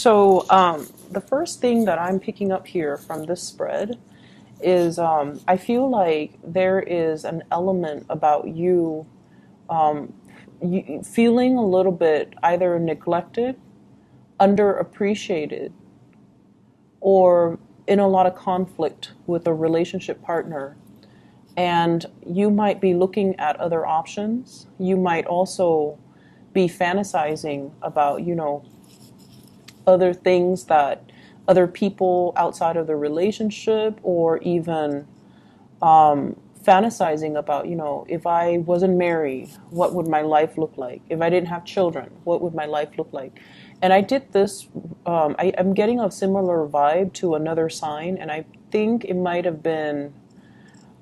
The first thing that I'm picking up here from this spread is I feel like there is an element about you, you feeling a little bit either neglected, underappreciated, or in a lot of conflict with a relationship partner. And you might be looking at other options. You might also be fantasizing about, other things that other people outside of the relationship, or even fantasizing about, if I wasn't married, what would my life look like? If I didn't have children, what would my life look like? And I did this, I'm getting a similar vibe to another sign, and I think it might have been,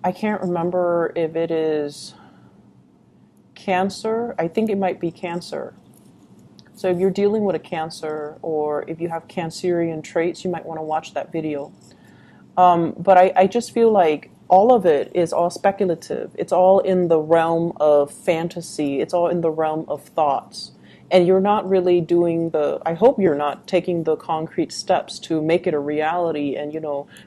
I can't remember if it is Cancer. I think it might be Cancer. So if you're dealing with a Cancer, or if you have Cancerian traits, you might want to watch that video. But I just feel like all of it is all speculative. It's all in the realm of fantasy. It's all in the realm of thoughts. And you're not really doing I hope you're not taking the concrete steps to make it a reality and,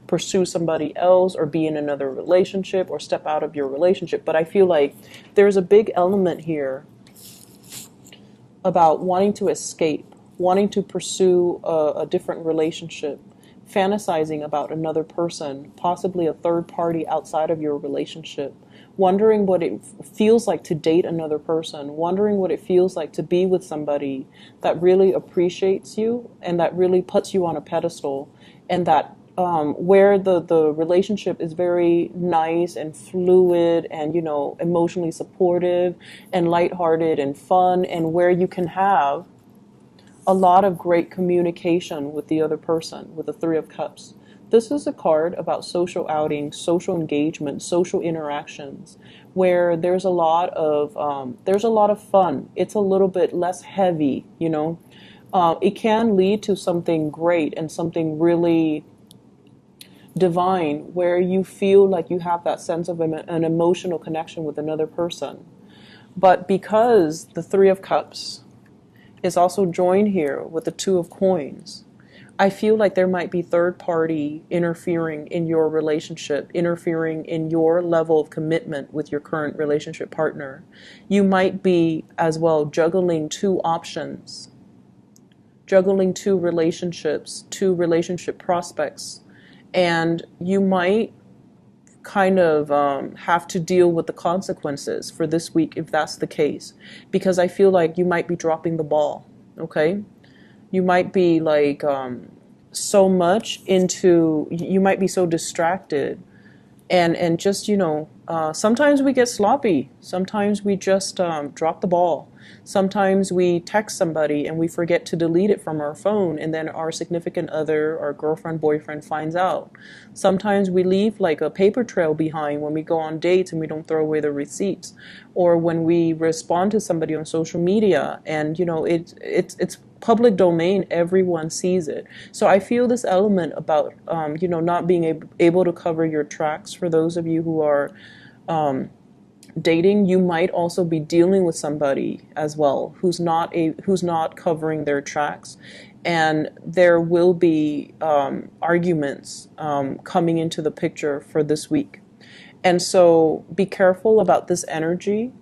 pursue somebody else or be in another relationship or step out of your relationship. But I feel like there's a big element here about wanting to escape, wanting to pursue a different relationship, fantasizing about another person, possibly a third party outside of your relationship, wondering what it feels like to date another person, wondering what it feels like to be with somebody that really appreciates you and that really puts you on a pedestal, and that where the relationship is very nice and fluid and, emotionally supportive and lighthearted and fun, and where you can have a lot of great communication with the other person, with the Three of Cups. This is a card about social outings, social engagement, social interactions, where there's a lot of fun. It's a little bit less heavy, It can lead to something great and something really divine, where you feel like you have that sense of an emotional connection with another person. But because the Three of Cups is also joined here with the Two of Coins, I feel like there might be third party interfering in your relationship, interfering in your level of commitment with your current relationship partner. You might be as well juggling two options, juggling two relationships, two relationship prospects, and you might kind of have to deal with the consequences for this week if that's the case, because I feel like you might be dropping the ball. Okay, you might be like so much into, you might be so distracted, and just, sometimes we get sloppy, sometimes we just drop the ball. Sometimes we text somebody and we forget to delete it from our phone, and then our significant other, our girlfriend, boyfriend finds out. Sometimes we leave like a paper trail behind when we go on dates and we don't throw away the receipts, or when we respond to somebody on social media and, it's public domain, everyone sees it. So I feel this element about, not being able to cover your tracks. For those of you who are dating, you might also be dealing with somebody as well who's not covering their tracks, and there will be arguments coming into the picture for this week. And so be careful about this energy.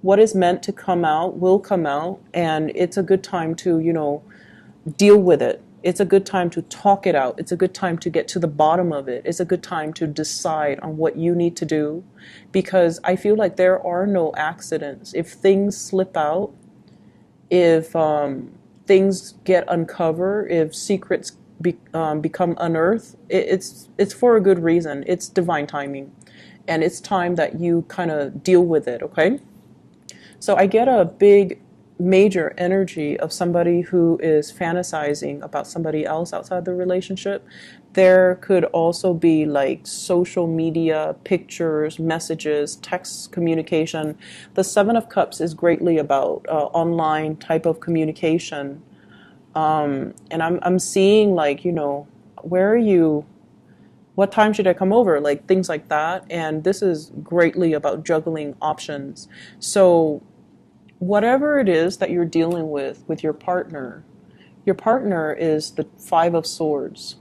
What is meant to come out will come out, and it's a good time to, deal with it. It's a good time to talk it out. It's a good time to get to the bottom of it. It's a good time to decide on what you need to do, because I feel like there are no accidents. If things slip out, if things get uncovered, if secrets become unearthed, it's for a good reason. It's divine timing, and it's time that you kind of deal with it, okay? So I get a big major energy of somebody who is fantasizing about somebody else outside the relationship. There could also be like social media, pictures, messages, text communication. The Seven of Cups is greatly about online type of communication. And I'm seeing like, where are you? What time should I come over? Like things like that. And this is greatly about juggling options. So whatever it is that you're dealing with your partner, Your partner is the Five of Swords.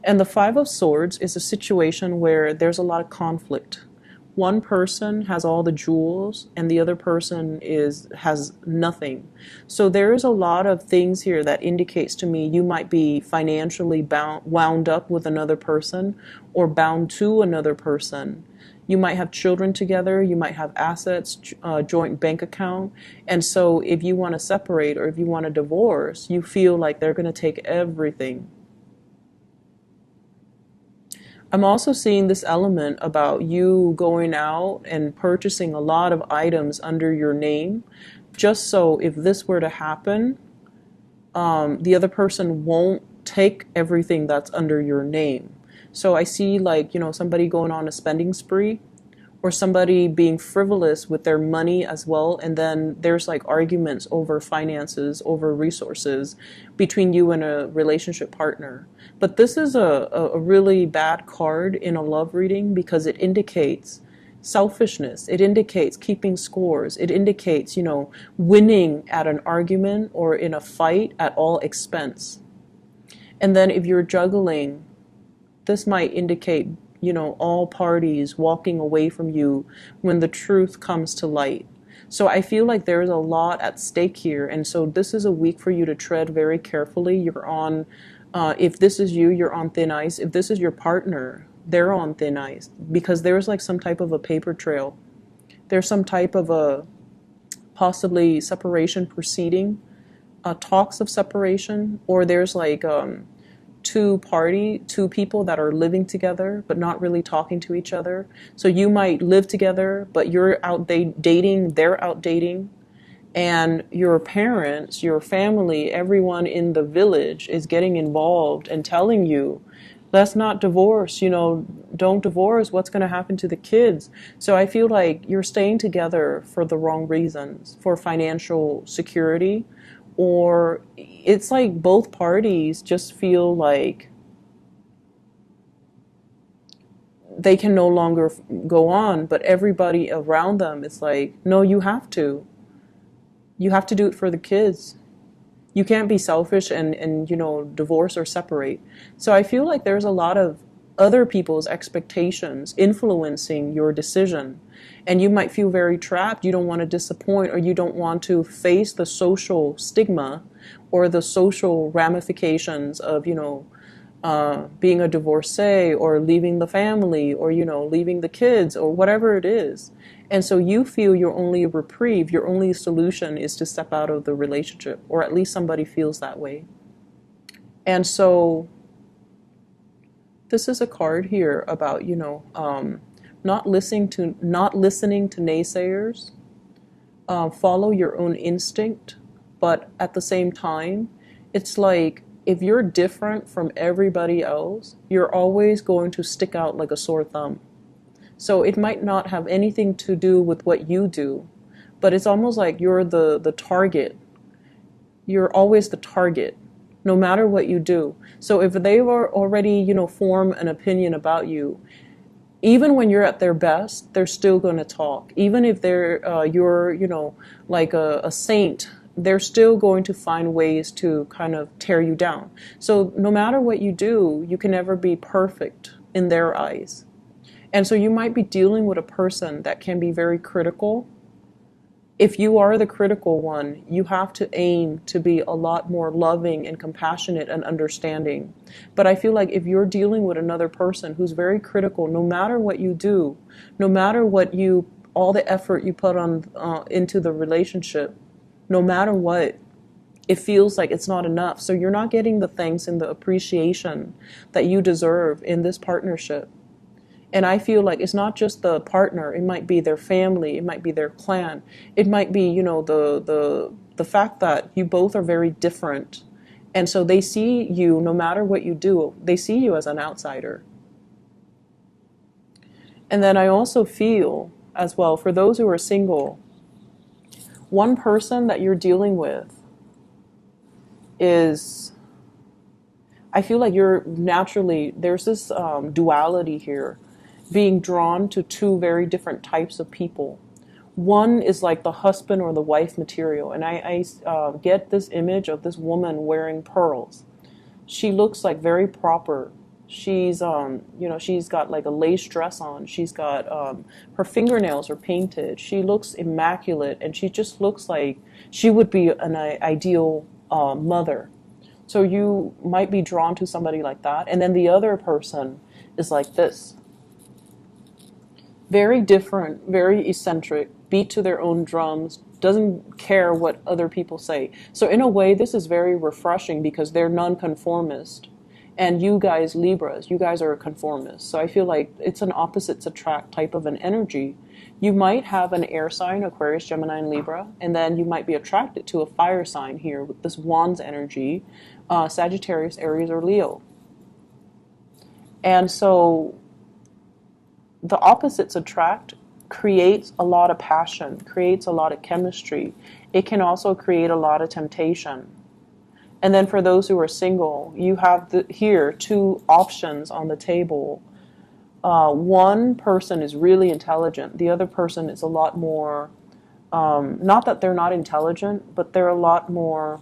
And the Five of Swords is a situation where there's a lot of conflict. One person has all the jewels and the other person has nothing. So there is a lot of things here that indicates to me you might be financially wound up with another person or bound to another person. You might have children together, you might have assets, joint bank account. And so if you want to separate or if you want to divorce, you feel like they're going to take everything. I'm also seeing this element about you going out and purchasing a lot of items under your name, just so if this were to happen, the other person won't take everything that's under your name. So I see like, somebody going on a spending spree, or somebody being frivolous with their money as well, and then there's like arguments over finances, over resources between you and a relationship partner. But this is a really bad card in a love reading because it indicates selfishness. It indicates keeping scores. It indicates, winning at an argument or in a fight at all expense. And then if you're juggling, this might indicate all parties walking away from you when the truth comes to light. So I feel like there's a lot at stake here. And so this is a week for you to tread very carefully. You're on, if this is you, you're on thin ice. If this is your partner, they're on thin ice because there's like some type of a paper trail. There's some type of a possibly separation proceeding, talks of separation, or there's like, two people that are living together but not really talking to each other. So you might live together, but you're out dating, they're out dating, and your parents, your family, everyone in the village is getting involved and telling you, let's not divorce, don't divorce, what's going to happen to the kids? So I feel like you're staying together for the wrong reasons, for financial security, or it's like both parties just feel like they can no longer go on, but everybody around them is like, no, you have to do it for the kids. You can't be selfish and divorce or separate. So I feel like there's a lot of other people's expectations influencing your decision. And you might feel very trapped. You don't want to disappoint, or you don't want to face the social stigma or the social ramifications of, being a divorcee or leaving the family or, leaving the kids or whatever it is. And so you feel your only reprieve, your only solution is to step out of the relationship, or at least somebody feels that way. And so this is a card here about, not listening to naysayers, follow your own instinct, but at the same time, it's like if you're different from everybody else, you're always going to stick out like a sore thumb. So it might not have anything to do with what you do, but it's almost like you're the target. You're always the target, no matter what you do. So if they were already, form an opinion about you, even when you're at their best, they're still going to talk. Even if you're, like a saint, they're still going to find ways to kind of tear you down. So no matter what you do, you can never be perfect in their eyes. And so you might be dealing with a person that can be very critical. If you are the critical one, you have to aim to be a lot more loving and compassionate and understanding. But I feel like if you're dealing with another person who's very critical, no matter what you do, no matter all the effort you put on into the relationship, no matter what, it feels like it's not enough. So you're not getting the thanks and the appreciation that you deserve in this partnership. And I feel like it's not just the partner, it might be their family, it might be their clan, it might be, the fact that you both are very different. And so they see you, no matter what you do, they see you as an outsider. And then I also feel as well, for those who are single, one person that you're dealing with I feel like you're naturally, there's this duality here, being drawn to two very different types of people. One is like the husband or the wife material. And I get this image of this woman wearing pearls. She looks like very proper. She's, she's got like a lace dress on. She's got, her fingernails are painted. She looks immaculate, and she just looks like she would be an ideal mother. So you might be drawn to somebody like that. And then the other person is like this. Very different, very eccentric, beat to their own drums, doesn't care what other people say. So in a way, this is very refreshing because they're nonconformist. And you guys, Libras, you guys are conformists. So I feel like it's an opposites attract type of an energy. You might have an air sign, Aquarius, Gemini, and Libra, and then you might be attracted to a fire sign here with this Wands energy, Sagittarius, Aries, or Leo. And so the opposites attract creates a lot of passion, creates a lot of chemistry. It can also create a lot of temptation. And then for those who are single, you have here two options on the table. One person is really intelligent. The other person is a lot more, not that they're not intelligent, but they're a lot more.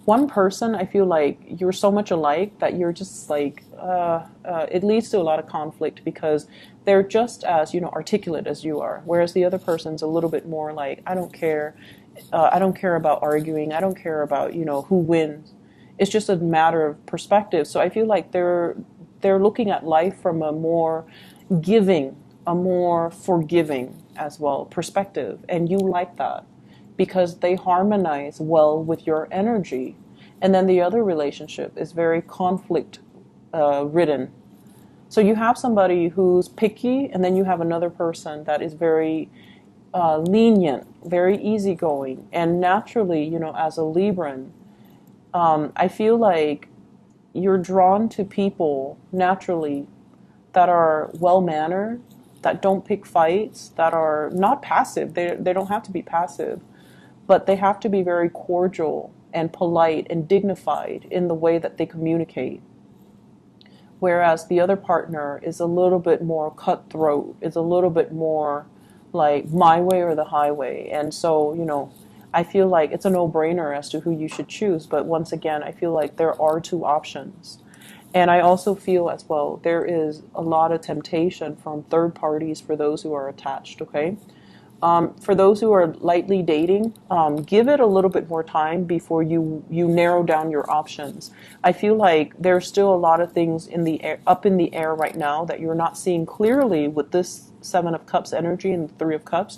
One person, I feel like you're so much alike that you're just like, it leads to a lot of conflict because they're just as, articulate as you are. Whereas the other person's a little bit more like, I don't care. I don't care about arguing. I don't care about, who wins. It's just a matter of perspective. So I feel like they're looking at life from a more giving, a more forgiving as well perspective. And you like that because they harmonize well with your energy. And then the other relationship is very conflict ridden. So you have somebody who's picky, and then you have another person that is very lenient, very easygoing. And naturally, as a Libran, I feel like you're drawn to people naturally that are well-mannered, that don't pick fights, that are not passive. They don't have to be passive, but they have to be very cordial and polite and dignified in the way that they communicate. Whereas the other partner is a little bit more cutthroat, is a little bit more like my way or the highway. And so, I feel like it's a no-brainer as to who you should choose. But once again, I feel like there are two options. And I also feel as well, there is a lot of temptation from third parties for those who are attached, okay? For those who are lightly dating, give it a little bit more time before you narrow down your options. I feel like there's still a lot of things up in the air right now that you're not seeing clearly with this Seven of Cups energy and the Three of Cups.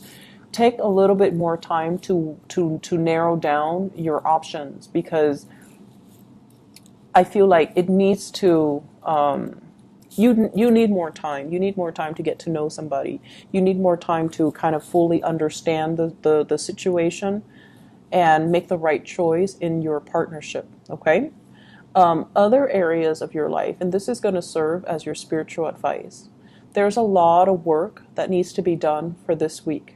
Take a little bit more time to narrow down your options because I feel like it needs to. You need more time. You need more time to get to know somebody. You need more time to kind of fully understand the situation and make the right choice in your partnership, okay? Other areas of your life, and this is going to serve as your spiritual advice. There's a lot of work that needs to be done for this week.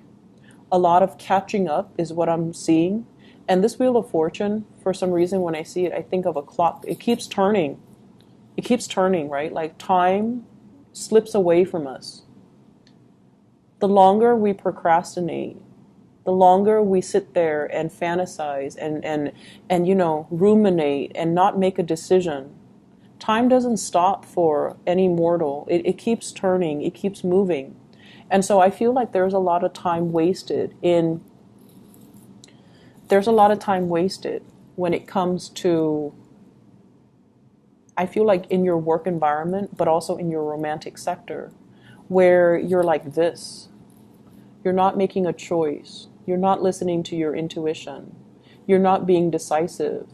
A lot of catching up is what I'm seeing. And this Wheel of Fortune, for some reason, when I see it, I think of a clock. It keeps turning. It keeps turning, right? Like time slips away from us. The longer we procrastinate, the longer we sit there and fantasize and ruminate and not make a decision, time doesn't stop for any mortal. It keeps turning. It keeps moving. And so I feel like there's a lot of time wasted when it comes to, I feel like in your work environment, but also in your romantic sector, where you're like this. You're not making a choice. You're not listening to your intuition. You're not being decisive.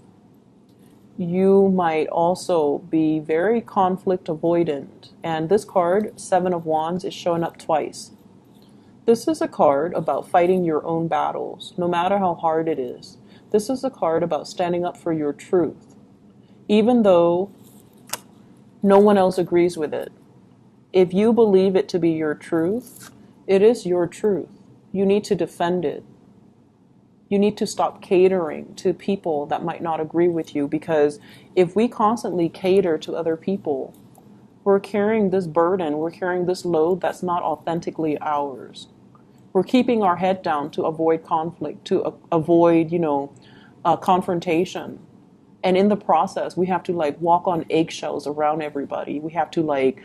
You might also be very conflict avoidant. And this card, Seven of Wands, is showing up twice. This is a card about fighting your own battles, no matter how hard it is. This is a card about standing up for your truth, even though no one else agrees with it. If you believe it to be your truth, it is your truth. You need to defend it. You need to stop catering to people that might not agree with you, because if we constantly cater to other people, we're carrying this burden, we're carrying this load that's not authentically ours. We're keeping our head down to avoid conflict, to avoid, confrontation. And in the process, we have to like walk on eggshells around everybody. We have to like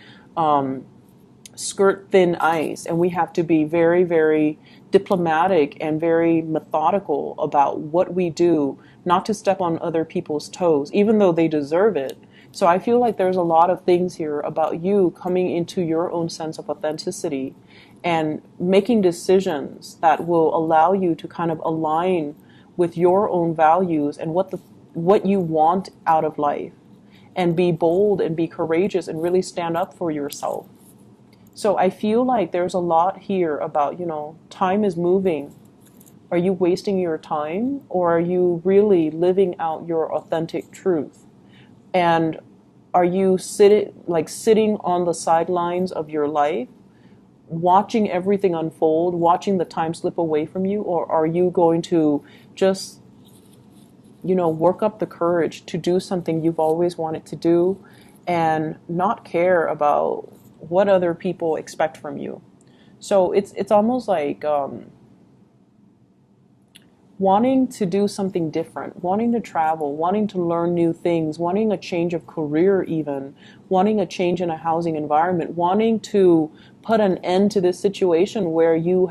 skirt thin ice, and we have to be very, very diplomatic and very methodical about what we do, not to step on other people's toes, even though they deserve it. So I feel like there's a lot of things here about you coming into your own sense of authenticity and making decisions that will allow you to kind of align with your own values and what you want out of life, and be bold and be courageous and really stand up for yourself. So I feel like there's a lot here about, time is moving. Are you wasting your time, or are you really living out your authentic truth? And are you sitting on the sidelines of your life, watching everything unfold, watching the time slip away from you? Or are you going to just, work up the courage to do something you've always wanted to do and not care about what other people expect from you? So it's almost like wanting to do something different, wanting to travel, wanting to learn new things, wanting a change of career even, wanting a change in a housing environment, wanting to put an end to this situation where you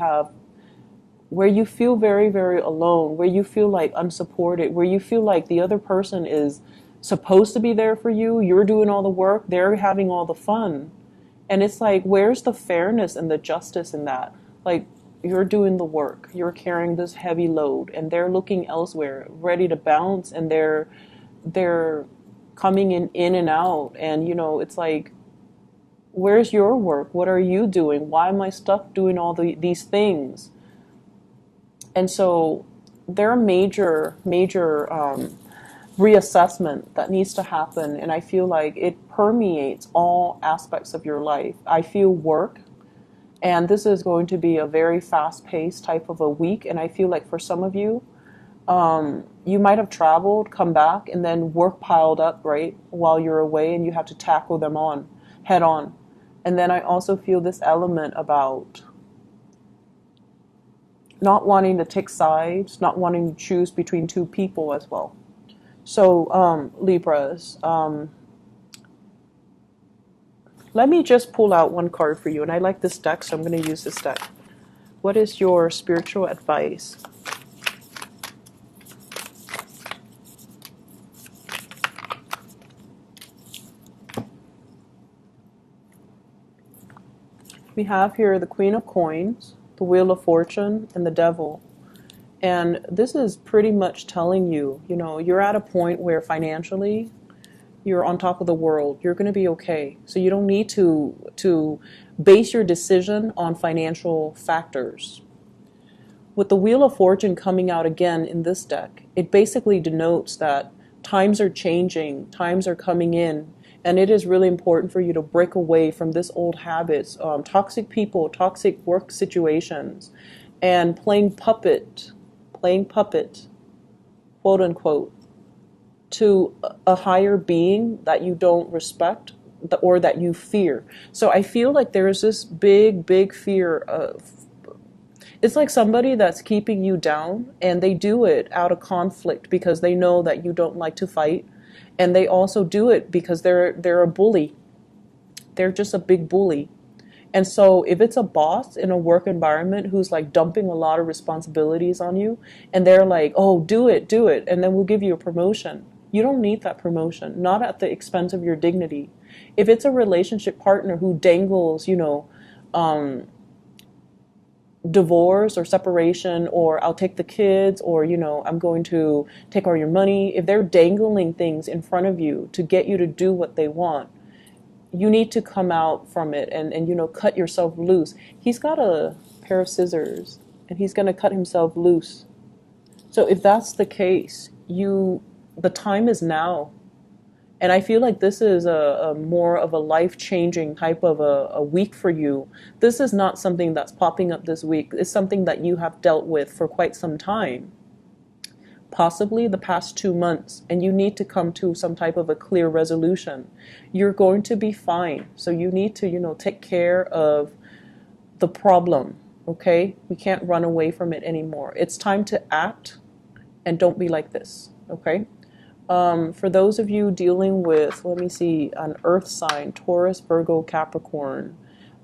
feel very, very alone, where you feel like unsupported, where you feel like the other person is supposed to be there for you, you're doing all the work, they're having all the fun. And it's like, where's the fairness and the justice in that? Like, you're doing the work, you're carrying this heavy load, and they're looking elsewhere, ready to bounce, and they're coming in and out. And it's like, where's your work? What are you doing? Why am I stuck doing all these things? And so there are major reassessment that needs to happen, and I feel like it permeates all aspects of your life. I feel work, and this is going to be a very fast-paced type of a week, and I feel like for some of you, you might have traveled, come back, and then work piled up right while you're away, and you have to tackle them head on. And then I also feel this element about not wanting to take sides, not wanting to choose between two people as well. So, Libras, let me just pull out one card for you. And I like this deck, so I'm going to use this deck. What is your spiritual advice? We have here the Queen of Coins, the Wheel of Fortune, and the Devil. And this is pretty much telling you, you're at a point where financially you're on top of the world. You're going to be okay. So you don't need to base your decision on financial factors. With the Wheel of Fortune coming out again in this deck, it basically denotes that times are changing, times are coming in, and it is really important for you to break away from this old habits, toxic people, toxic work situations, and playing puppet, quote unquote, to a higher being that you don't respect or that you fear. So I feel like there's this big fear of, it's like somebody that's keeping you down, and they do it out of conflict because they know that you don't like to fight. And they also do it because they're a bully. They're just a big bully. And so if it's a boss in a work environment who's like dumping a lot of responsibilities on you, and they're like, oh, do it, and then we'll give you a promotion. You don't need that promotion, not at the expense of your dignity. If it's a relationship partner who dangles, divorce or separation, or I'll take the kids, or I'm going to take all your money, if they're dangling things in front of you to get you to do what they want, you need to come out from it and cut yourself loose. He's got a pair of scissors and he's going to cut himself loose. So if that's the case, the time is now. And I feel like this is a more of a life-changing type of a week for you. This is not something that's popping up this week. It's something that you have dealt with for quite some time, possibly the past 2 months, and you need to come to some type of a clear resolution. You're going to be fine. So you need to, take care of the problem. Okay? We can't run away from it anymore. It's time to act, and don't be like this. Okay? For those of you dealing with, let me see, an earth sign, Taurus, Virgo, Capricorn,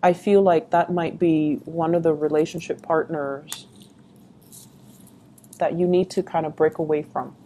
I feel like that might be one of the relationship partners that you need to kind of break away from.